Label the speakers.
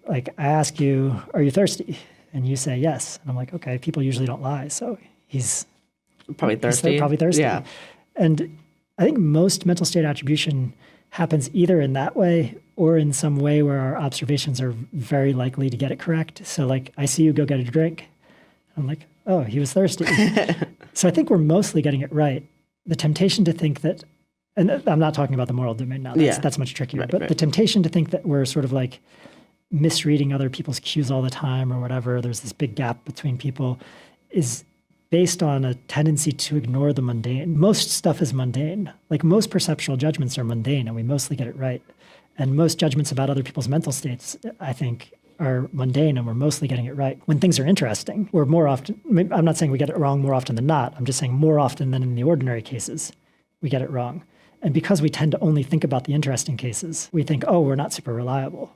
Speaker 1: Like I ask you, are you thirsty? And you say yes. And I'm like, okay, people usually don't lie. So he's
Speaker 2: Probably thirsty.
Speaker 1: probably thirsty.
Speaker 2: Yeah.
Speaker 1: And I think most mental state attribution happens either in that way or in some way where our observations are very likely to get it correct. So like, I see you go get a drink. I'm like, oh, he was thirsty. So I think we're mostly getting it right. The temptation to think that, and I'm not talking about the moral domain now, that's much trickier,
Speaker 2: Right,
Speaker 1: but
Speaker 2: right.
Speaker 1: the temptation to think that we're sort of like misreading other people's cues all the time or whatever, there's this big gap between people, is based on a tendency to ignore the mundane. Most stuff is mundane. Like most perceptual judgments are mundane and we mostly get it right. And most judgments about other people's mental states, I think, are mundane and we're mostly getting it right. When things are interesting, we're more often, I'm not saying we get it wrong more often than not, I'm just saying more often than in the ordinary cases, we get it wrong. And because we tend to only think about the interesting cases, we think, oh, we're not super reliable.